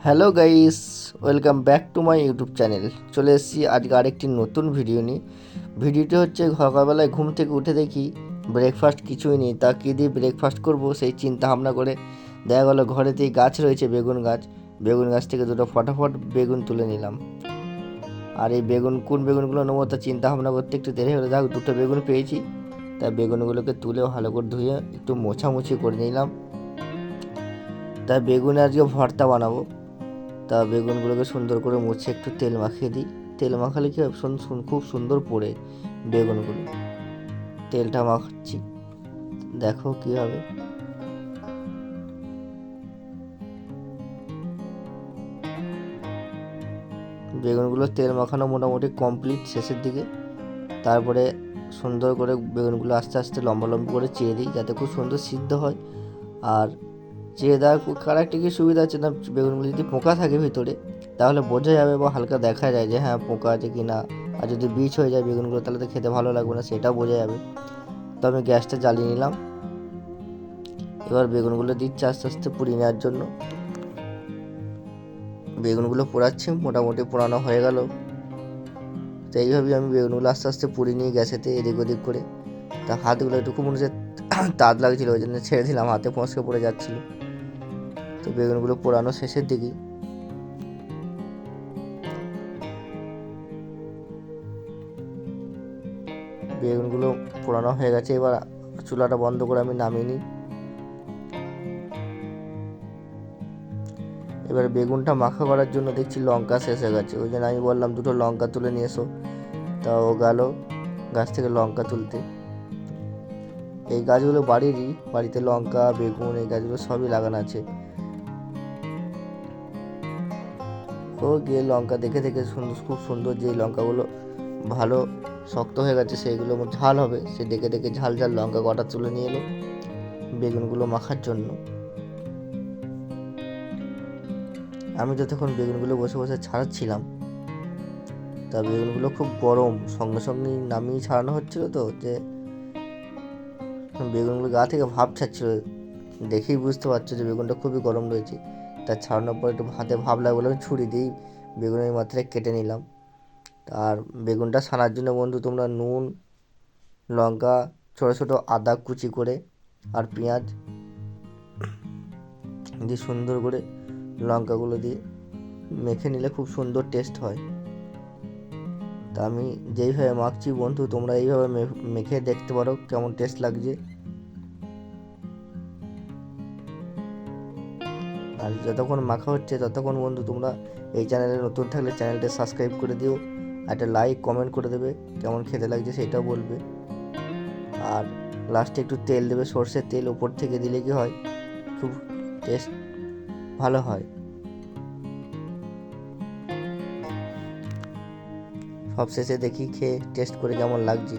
Hello guys, welcome back to my YouTube channel. চলে এসেছি আজকে আরেকটি নতুন ভিডিও নিয়ে। ভিডিওটি হচ্ছে সকালবেলায় ঘুম থেকে উঠে দেখি ব্রেকফাস্ট কিছুই নেই, তা কী দিয়ে ব্রেকফাস্ট করব সেই চিন্তা ভাবনা করে দেখা গেলো ঘরেতেই গাছ রয়েছে, বেগুন গাছ থেকে দুটো ফটাফট বেগুন তুলে নিলাম। আর এই কোন বেগুনগুলো নেবো তা চিন্তা ভাবনা করতে একটু দেরি হলো, যাক দুটো বেগুন পেয়েছি। তাই বেগুনগুলোকে তুলে ভালো করে ধুয়ে একটু মোছামুছি করে নিলাম। তাই বেগুনে আজকে ভর্তা বানাবো। তা বেগুনগুলোকে সুন্দর করে মুছে একটু তেল মাখিয়ে দিই। তেল মাখালে কি হয়, খুব সুন্দর পড়ে বেগুনগুলো। তেলটা মাখাচ্ছি, দেখো কি হবে। বেগুনগুলো তেল মাখানো মোটামুটি কমপ্লিট, শেষের দিকে। তারপরে সুন্দর করে বেগুনগুলো আস্তে আস্তে লম্বা লম্বা করে চিড়ে দিই, যাতে খুব সুন্দর সিদ্ধ হয়। আর চিড়ে দেওয়ার আরেকটা কি সুবিধা আছে না, বেগুনগুলো যদি পোকা থাকে ভিতরে তাহলে বোঝা যাবে বা হালকা দেখা যায় যে হ্যাঁ পোকা আছে কি না। আর যদি বীজ হয়ে যায় বেগুনগুলো তাহলে তো খেতে ভালো লাগবে না, সেটাও বোঝা যাবে। তো আমি গ্যাসটা জ্বালিয়ে নিলাম। এবার বেগুনগুলো দিচ্ছি আস্তে আস্তে পুড়িয়ে নেওয়ার জন্য। বেগুনগুলো পোড়াচ্ছি, মোটামুটি পোড়ানো হয়ে গেল। তো এইভাবেই আমি বেগুনগুলো আস্তে আস্তে পুড়িয়ে নিয়ে গ্যাসেতে এদিক ওদিক করে। তা হাতগুলো একটু খুব মনে হচ্ছে তাঁত লাগছিল, ওই জন্য ছেড়ে দিলাম, হাতে ফসকে পড়ে যাচ্ছিল। তো বেগুনগুলো পোড়ানো শেষের দিকেই। বেগুনগুলো পোড়ানো হয়ে গেছে, এবার চুলাটা বন্ধ করে আমি নামিয়ে নিই। এবার বেগুনটা মাখা করার জন্য দেখছি লঙ্কা শেষ হয়ে গেছে, ওই জন্য আমি বললাম দুটো লঙ্কা তুলে নিয়ে এসো। তা ও গেল গাছ থেকে লঙ্কা তুলতে। এই গাছগুলো বাড়িতে লঙ্কা বেগুন এই গাছগুলো সবই লাগানো আছে। ও গিয়ে লঙ্কা দেখে দেখে খুব সুন্দর যে লঙ্কাগুলো ভালো শক্ত হয়ে গেছে সেইগুলো ঝাল হবে, সে দেখে দেখে ঝাল ঝাল লঙ্কা কটা তুলে নিয়ে এলো বেগুনগুলো মাখার জন্য। আমি যতক্ষণ বেগুনগুলো বসে বসে ছাড়াচ্ছিলাম, তা বেগুনগুলো খুব গরম, সঙ্গে সঙ্গেই নামিয়ে ছাড়ানো হচ্ছিল, তো যে বেগুনগুলো গা থেকে ভাপ ছাড়ছিল, দেখেই বুঝতে পারছো যে বেগুনটা খুবই গরম রয়েছে। তা ছাড়ানোর পর একটু হাতে ভাব লাগবে বলে আমি ছুরি দিয়েই বেগুনের মাত্রায় কেটে নিলাম। আর বেগুনটা ছাড়ার জন্য বন্ধু তোমরা নুন, লঙ্কা, ছোটো ছোটো আদা কুচি করে আর পেঁয়াজ দিয়ে সুন্দর করে লঙ্কাগুলো দিয়ে মেখে নিলে খুব সুন্দর টেস্ট হয়। তা আমি যেইভাবে মাখছি বন্ধু, তোমরা এইভাবে মেখে দেখতে পারো কেমন টেস্ট লাগছে। আর যতক্ষণ মাখা হচ্ছে ততক্ষণ বন্ধু তোমরা এই চ্যানেলে নতুন থাকলে চ্যানেলটা সাবস্ক্রাইব করে দিও, একটা লাইক কমেন্ট করে দেবে, কেমন খেতে লাগছে সেটাও বলবে। আর লাস্টে একটু তেল দেবে, সর্ষের তেল ওপর থেকে দিলে কি হয়, খুব টেস্ট ভালো হয়। সব শেষে দেখি খেয়ে টেস্ট করে কেমন লাগছে।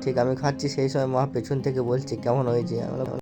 ঠিক আমি খাচ্ছি সেই সময় মা পেছন থেকে বলছে কেমন হয়েছে।